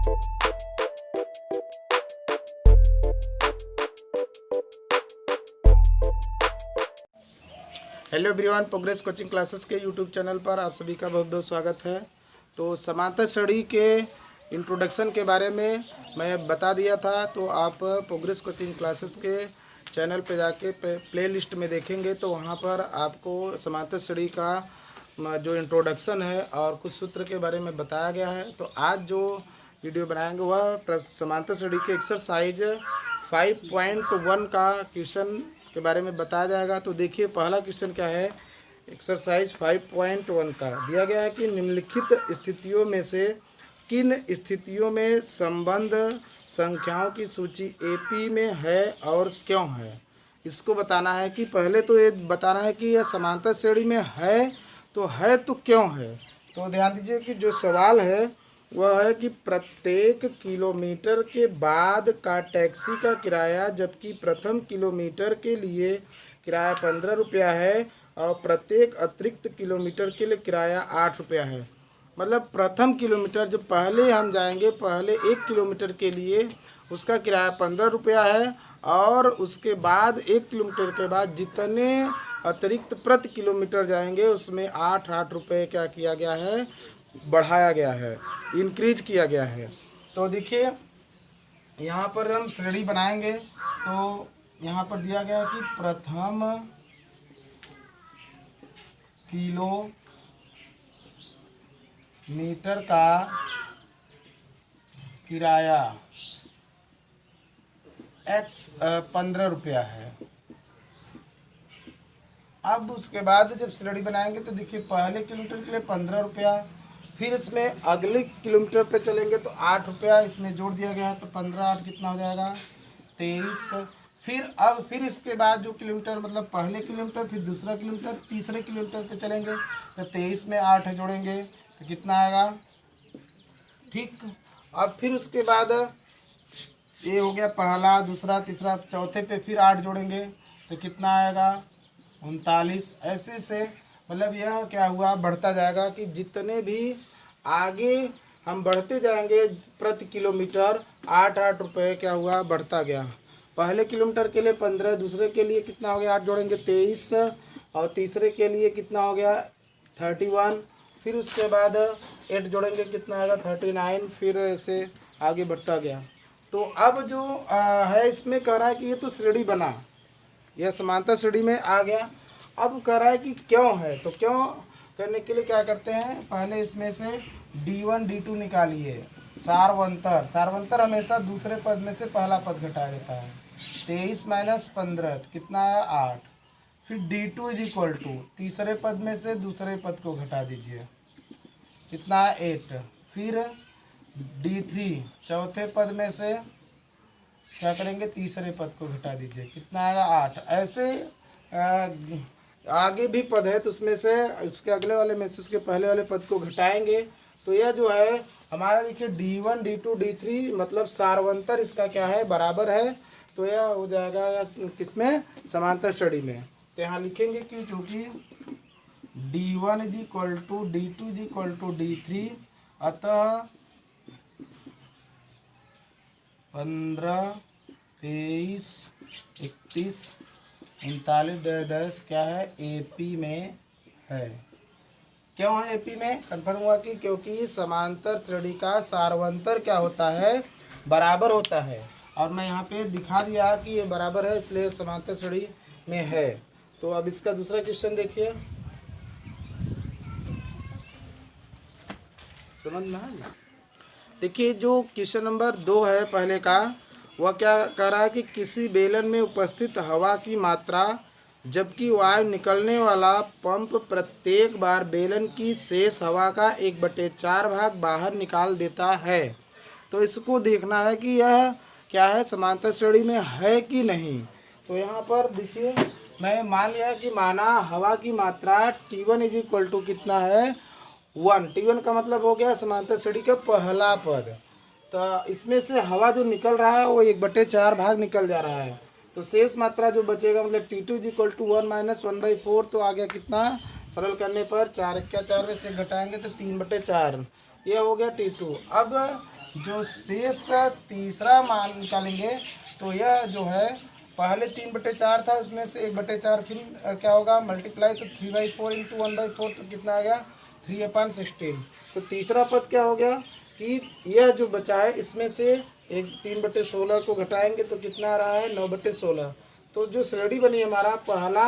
Hello everyone, progress coaching classes के YouTube channel पर आप सभी का बहुत बहुत स्वागत है। तो समांतर श्रेणी के इंट्रोडक्शन के बारे में मैं बता दिया था, तो आप प्रोग्रेस कोचिंग क्लासेस के चैनल पे जाके प्लेलिस्ट में देखेंगे तो वहाँ पर आपको समांतर श्रेणी का जो इंट्रोडक्शन है और कुछ सूत्र के बारे में बताया गया है। तो आज जो वीडियो बनाएंगे वह समांतर श्रेणी के एक्सरसाइज 5.1 का क्वेश्चन के बारे में बताया जाएगा। तो देखिए पहला क्वेश्चन क्या है। एक्सरसाइज 5.1 का दिया गया है कि निम्नलिखित स्थितियों में से किन स्थितियों में संबंध संख्याओं की सूची एपी में है और क्यों है, इसको बताना है। कि पहले तो ये बताना है कि यह समांतर श्रेणी में है तो क्यों है। तो ध्यान दीजिए कि जो सवाल है वह है कि प्रत्येक किलोमीटर के बाद का टैक्सी का किराया जबकि प्रथम किलोमीटर के लिए किराया 15 रुपया है और प्रत्येक अतिरिक्त किलोमीटर के लिए किराया 8 रुपया है। मतलब प्रथम किलोमीटर जो पहले हम जाएंगे, पहले 1 किलोमीटर के लिए उसका किराया 15 रुपया है और उसके बाद 1 किलोमीटर के बाद जितने अतिरिक्त प्रति किलोमीटर जाएंगे उसमें 8 रुपये क्या किया गया है, बढ़ाया गया है, इंक्रीज किया गया है। तो देखिए यहाँ पर हम श्रेणी बनाएंगे तो यहाँ पर दिया गया है कि प्रथम किलोमीटर का किराया 15 रुपया है। अब उसके बाद जब श्रेणी बनाएंगे तो देखिए पहले किलोमीटर के लिए 15 रुपया, फिर इसमें अगले किलोमीटर पे चलेंगे तो 8 रुपया इसमें जोड़ दिया गया है। तो 15 8 कितना हो जाएगा 23। फिर इसके बाद जो किलोमीटर मतलब पहले किलोमीटर, फिर दूसरा किलोमीटर, तीसरे किलोमीटर पे चलेंगे तो 23 में 8 जोड़ेंगे तो कितना आएगा, ठीक। अब फिर उसके बाद ये हो गया पहला, दूसरा, तीसरा, चौथे पे फिर 8 जोड़ेंगे तो कितना आएगा 39। ऐसे से मतलब यह क्या हुआ, बढ़ता जाएगा कि जितने भी आगे हम बढ़ते जाएंगे प्रति किलोमीटर 8 रुपये क्या हुआ, बढ़ता गया। पहले किलोमीटर के लिए 15, दूसरे के लिए कितना हो गया 8 जोड़ेंगे 23 और तीसरे के लिए कितना हो गया 31, फिर उसके बाद 8 जोड़ेंगे कितना आएगा 39, फिर ऐसे आगे बढ़ता गया। तो अब जो है इसमें कह रहा है कि ये तो श्रेणी बना, यह समांतर श्रेणी में आ गया। अब कह रहा है कि क्यों है, तो क्यों करने के लिए क्या करते हैं, पहले इसमें से D1 D2 निकालिए। सारवंतर हमेशा दूसरे पद में से पहला पद घटा देता है। 23 - 15 कितना है 8। फिर D2 = तीसरे पद में से दूसरे पद को घटा दीजिए, कितना है 8। फिर D3 चौथे पद में से क्या करेंगे, तीसरे पद को घटा दीजिए, कितना आएगा 8। ऐसे आगे भी पद है तो उसमें से उसके अगले वाले में से उसके पहले वाले पद को घटाएंगे। तो यह जो है हमारा देखिए D1 D2 D3 मतलब सारवंतर इसका क्या है, बराबर है। तो यह हो जाएगा किसमें, समांतर श्रेणी में। तो यहाँ लिखेंगे कि चूँकि D1 = D2 = D3 अतः 15 23 31 39 क्या है एपी में है। क्यों है एपी में, कन्फर्म हुआ कि क्योंकि समांतर श्रेणी का सारवंतर क्या होता है, बराबर होता है। और मैं यहाँ पे दिखा दिया कि ये बराबर है इसलिए समांतर श्रेणी में है। तो अब इसका दूसरा क्वेश्चन देखिए, समझ में आया। देखिए जो क्वेश्चन नंबर 2 है पहले का, वह क्या कह रहा है कि किसी बेलन में उपस्थित हवा की मात्रा जबकि वायु निकलने वाला पंप प्रत्येक बार बेलन की शेष हवा का 1/4 भाग बाहर निकाल देता है। तो इसको देखना है कि यह क्या है, समांतर श्रेणी में है कि नहीं। तो यहाँ पर देखिए मैं मान लिया कि माना हवा की मात्रा T1 = कितना है 1। T1 का मतलब हो गया समांतर श्रेणी का पहला पद। तो इसमें से हवा जो निकल रहा है वो 1/4 भाग निकल जा रहा है। तो शेष मात्रा जो बचेगा मतलब T2 = 1 - 1/4। तो आ गया कितना, सरल करने पर 4 × 4 में से घटाएंगे तो 3/4, यह हो गया T2। अब जो शेष तीसरा मान निकालेंगे तो यह जो है पहले 3/4 था, उसमें से 1/4 फिर क्या होगा मल्टीप्लाई, तो 3/4 इंटू 1/4 तो कितना आ गया 3/16। तो तीसरा पद क्या हो गया कि यह जो बचा है इसमें से एक 3/16 को घटाएंगे तो कितना आ रहा है 9/16। तो जो श्रेणी बनी हमारा पहला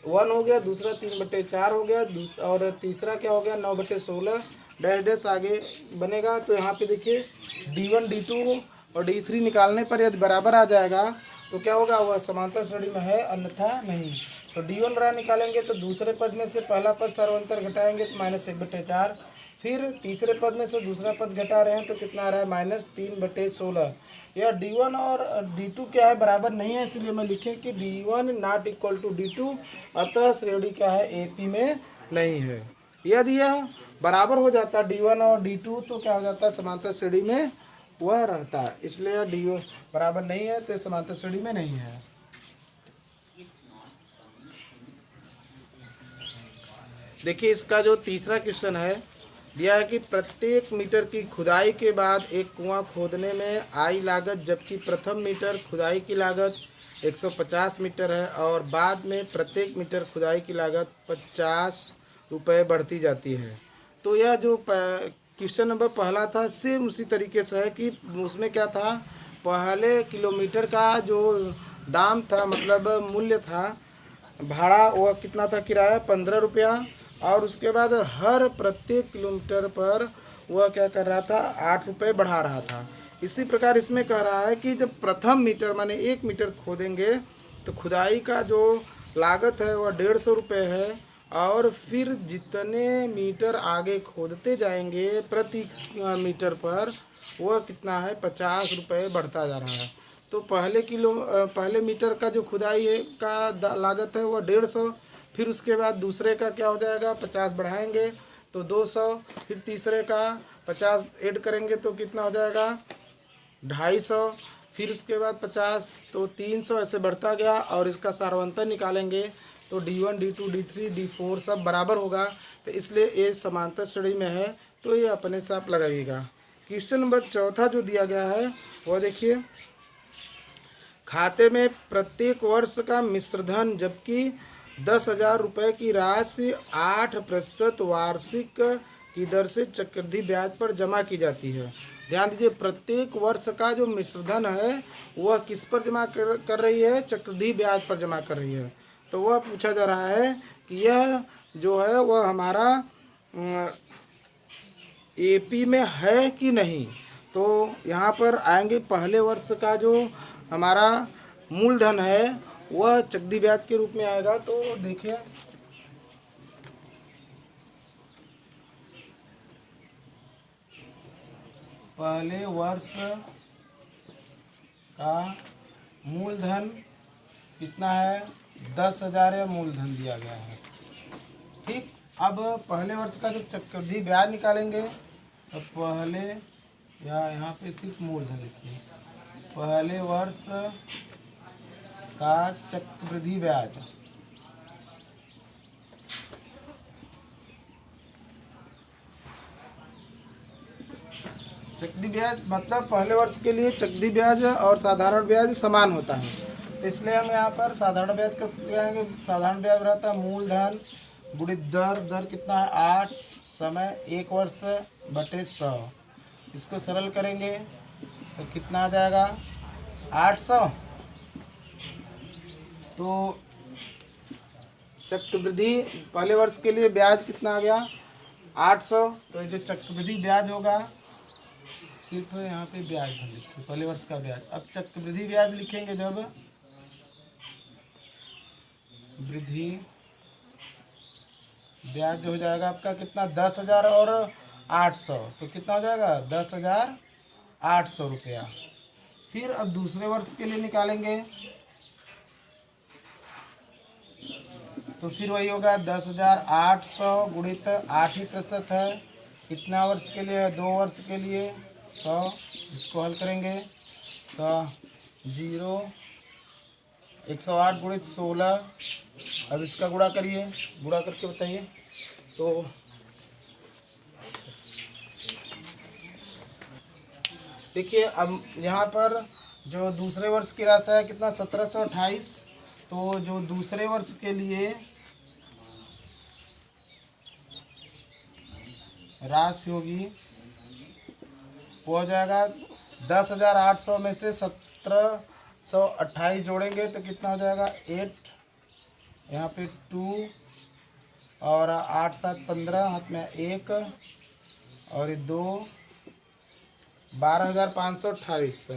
1 हो गया, दूसरा 3/4 हो गया, और तीसरा क्या हो गया 9/16 डैश डैश आगे बनेगा। तो यहाँ पे देखिए D1 D2 और D3 निकालने पर यदि बराबर आ जाएगा तो क्या होगा वह समांतर श्रेणी में है, अन्यथा नहीं। तो D1 रहा निकालेंगे तो दूसरे पद में से पहला पद सर्वांतर घटाएंगे तो -1/4, फिर तीसरे पद में से दूसरा पद घटा रहे हैं तो कितना आ रहा है -3/16। यह D1 और D2 क्या है बराबर नहीं है, इसलिए मैं लिखे कि D1 not equal to D2, अतः श्रेणी क्या है AP में नहीं है। यदि यह बराबर हो जाता D1 और D2 तो क्या हो जाता समांतर श्रेणी में वह रहता है, इसलिए D1 बराबर नहीं है तो समांतर श्रेणी में नहीं है। देखिए इसका जो तीसरा क्वेश्चन है दिया है कि प्रत्येक मीटर की खुदाई के बाद एक कुआं खोदने में आई लागत, जबकि प्रथम मीटर खुदाई की लागत 150 मीटर है और बाद में प्रत्येक मीटर खुदाई की लागत 50 रुपये बढ़ती जाती है। तो यह जो क्वेश्चन नंबर पहला था सेम उसी तरीके से है कि उसमें क्या था, पहले किलोमीटर का जो दाम था मतलब मूल्य था भाड़ा वह कितना था, किराया 15 रुपया, और उसके बाद हर प्रत्येक किलोमीटर पर वह क्या कर रहा था 8 रुपये बढ़ा रहा था। इसी प्रकार इसमें कह रहा है कि जब प्रथम मीटर माने 1 मीटर खोदेंगे तो खुदाई का जो लागत है वह 150 रुपये है, और फिर जितने मीटर आगे खोदते जाएंगे प्रति मीटर पर वह कितना है 50 रुपये बढ़ता जा रहा है। तो पहले मीटर का जो खुदाई है का लागत है वह 150, फिर उसके बाद दूसरे का क्या हो जाएगा 50 बढ़ाएंगे तो 200, फिर तीसरे का 50 ऐड करेंगे तो कितना हो जाएगा 250, फिर उसके बाद 50 तो 300, ऐसे बढ़ता गया। और इसका सारांतर निकालेंगे तो D1 D2 D3 D4 सब बराबर होगा, तो इसलिए ये समांतर श्रेणी में है, तो ये अपने से आप लगाइएगा। क्वेश्चन नंबर चौथा जो दिया गया है वह देखिए, खाते में प्रत्येक वर्ष का मिश्रधन जबकि 10,000 रुपये की राशि 8% वार्षिक की दर से चक्रवृद्धि ब्याज पर जमा की जाती है। ध्यान दीजिए प्रत्येक वर्ष का जो मिश्रधन है वह किस पर जमा कर रही है, चक्रवृद्धि ब्याज पर जमा कर रही है। तो वह पूछा जा रहा है कि यह जो है वह हमारा AP में है कि नहीं। तो यहाँ पर आएंगे पहले वर्ष का जो हमारा मूलधन है वह चक्रवृद्धि ब्याज के रूप में आएगा। तो देखिए पहले वर्ष का मूलधन कितना है 10,000 है, मूलधन दिया गया है। ठीक, अब पहले वर्ष का जो चक्रवृद्धि ब्याज निकालेंगे तो पहले यहाँ पे सिर्फ मूलधन लिखिए, पहले वर्ष का चक्रवृद्धि ब्याज चक्रवृद्धि ब्याज मतलब पहले वर्ष के लिए चक्रवृद्धि ब्याज और साधारण ब्याज समान होता है, तो इसलिए हम यहाँ पर साधारण ब्याज का कहेंगे। साधारण ब्याज रहता है मूलधन गुणित दर, दर कितना है 8, समय 1 वर्ष बटे 100, इसको सरल करेंगे तो कितना आ जाएगा 800। तो चक्रवृद्धि पहले वर्ष के लिए ब्याज कितना आ गया 800, तो जो चक्रवृद्धि ब्याज होगा सिर्फ यहाँ पे ब्याज भर लिखिए पहले वर्ष का ब्याज। अब चक्रवृद्धि ब्याज लिखेंगे जब वृद्धि ब्याज हो जाएगा आपका कितना 10,000 और 800, तो कितना हो जाएगा 10,800 रुपया। फिर अब दूसरे वर्ष के लिए निकालेंगे तो फिर वही होगा 10,800 गुणित 8% है, कितना वर्ष के लिए है 2 वर्ष के लिए 100, इसको हल करेंगे तो 108 गुणित 16, अब इसका गुणा करिए, गुणा करके बताइए तो देखिए अब यहाँ पर जो दूसरे वर्ष की राशि है कितना 1728, तो जो दूसरे वर्ष के लिए राशि होगी वो हो जाएगा 10,800 में से 1728 जोड़ेंगे तो कितना हो जाएगा 8, यहाँ पे 2 और 8 7 15, हाथ में 1 और 2, 12,528।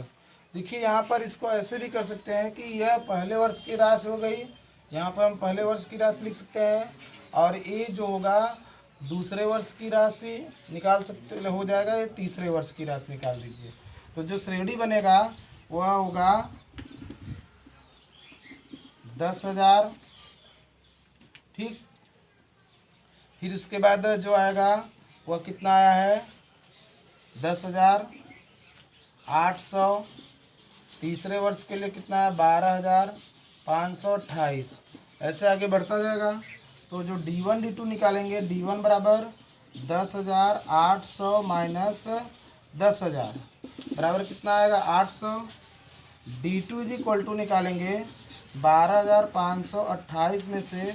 देखिए यहाँ पर इसको ऐसे भी कर सकते हैं कि यह पहले वर्ष की राशि हो गई, यहाँ पर हम पहले वर्ष की राशि लिख सकते हैं, और ये जो होगा दूसरे वर्ष की राशि निकाल सकते हो जाएगा, ये तीसरे वर्ष की राशि निकाल दीजिए। तो जो श्रेणी बनेगा वह होगा 10,000, ठीक। फिर उसके बाद जो आएगा वह कितना आया है 10,800, तीसरे वर्ष के लिए कितना है 12,528, ऐसे आगे बढ़ता जाएगा। तो जो D1 D2 निकालेंगे, D1 बराबर 10,800 माइनस 10,000 बराबर कितना आएगा 800। D2 इज इक्वल टू निकालेंगे 12,528 में से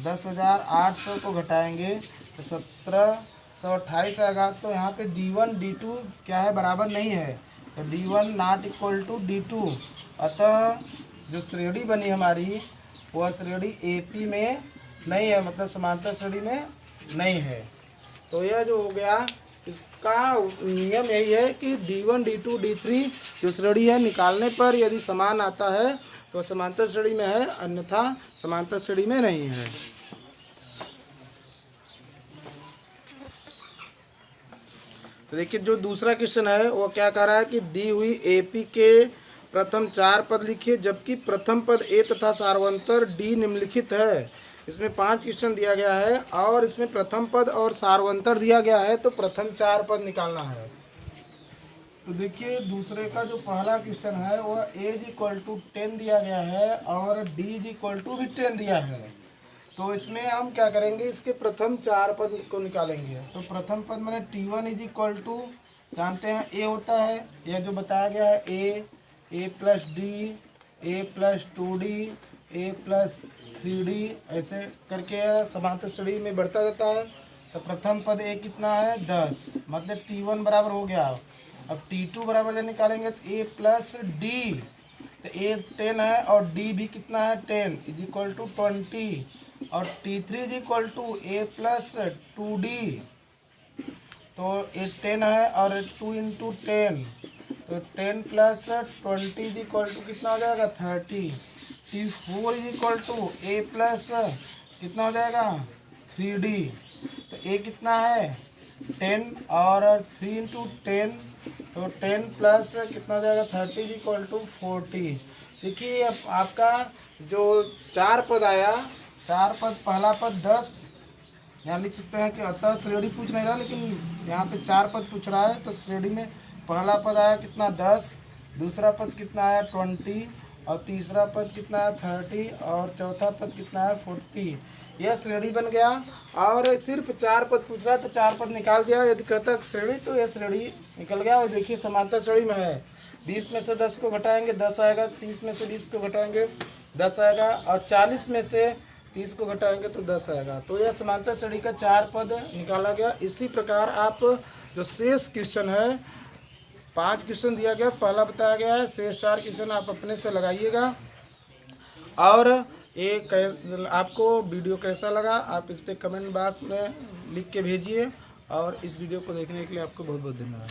10,800 को घटाएंगे तो 1,728 आएगा। तो यहाँ पे D1 D2 क्या है, बराबर नहीं है, तो D1 not equal to D2। अतः जो श्रेणी बनी हमारी वह श्रेणी AP में नहीं है, मतलब समांतर श्रेणी में नहीं है। तो यह जो हो गया, इसका नियम यही है कि D1 D2 D3 जो श्रेणी है निकालने पर यदि समान आता है तो समांतर श्रेणी में है, अन्यथा समांतर श्रेणी में नहीं है। तो देखिए जो दूसरा क्वेश्चन है वो क्या कह रहा है कि दी हुई AP के प्रथम 4 पद लिखिए, जबकि प्रथम पद A तथा सार्वंतर D निम्नलिखित है। इसमें 5 क्वेश्चन दिया गया है और इसमें प्रथम पद और सार्वंतर दिया गया है, तो प्रथम 4 पद निकालना है। तो देखिए दूसरे का जो पहला क्वेश्चन है वह A इज इक्वल टू 10 दिया गया है और D इज इक्वल टू भी 10 दिया है। तो इसमें हम क्या करेंगे, इसके प्रथम 4 पद को निकालेंगे। तो प्रथम पद मैंने T1 इज इक्वल टू जानते हैं A होता है, यह जो बताया गया है A plus D, A plus 2D, A plus 3D, ऐसे करके समांतर श्रेणी में बढ़ता जाता है। तो प्रथम पद A कितना है 10, मतलब T1 बराबर हो गया। अब T2 बराबर जब निकालेंगे तो A प्लस D, तो A 10 है और D भी कितना है 10 इज इक्वल टू 20, और T3 is equal to A plus 2D, तो A 10 है और 2 इंटू 10, तो 10 प्लस 20 इज इक्वल टू कितना हो जाएगा 30। T4 is equal to A plus कितना हो जाएगा 3D, तो A कितना है 10 और 3 इंटू 10, तो 10 प्लस कितना हो जाएगा 30 इज इक्वल टू 40। देखिए अब आपका जो 4 पद आया, 4 पद, पहला पद 10, यहाँ लिख सकते हैं कि अतः श्रेणी पूछ नहीं रहा, लेकिन यहाँ पे 4 पद पूछ रहा है। तो श्रेणी में पहला पद आया कितना 10, दूसरा पद कितना आया 20, और तीसरा पद कितना है 30, और चौथा पद कितना है 40। यह श्रेणी बन गया और सिर्फ 4 पद पूछ रहा है, तो 4 पद निकाल दिया। यदि कहता श्रेणी तो यह श्रेणी निकल गया। और देखिए समांतर श्रेणी में है, 20 में से 10 को घटाएंगे 10 आएगा, 30 में से 20 को घटाएंगे 10 आएगा, और 40 में से 30 को घटाएंगे तो 10 आएगा। तो यह समांतर श्रेणी का 4 पद निकाला गया। इसी प्रकार आप जो शेष क्वेश्चन है, 5 क्वेश्चन दिया गया, पहला बताया गया है, शेष 4 क्वेश्चन आप अपने से लगाइएगा। और ये आपको वीडियो कैसा लगा आप इस पर कमेंट बॉक्स में लिख के भेजिए, और इस वीडियो को देखने के लिए आपको बहुत बहुत धन्यवाद।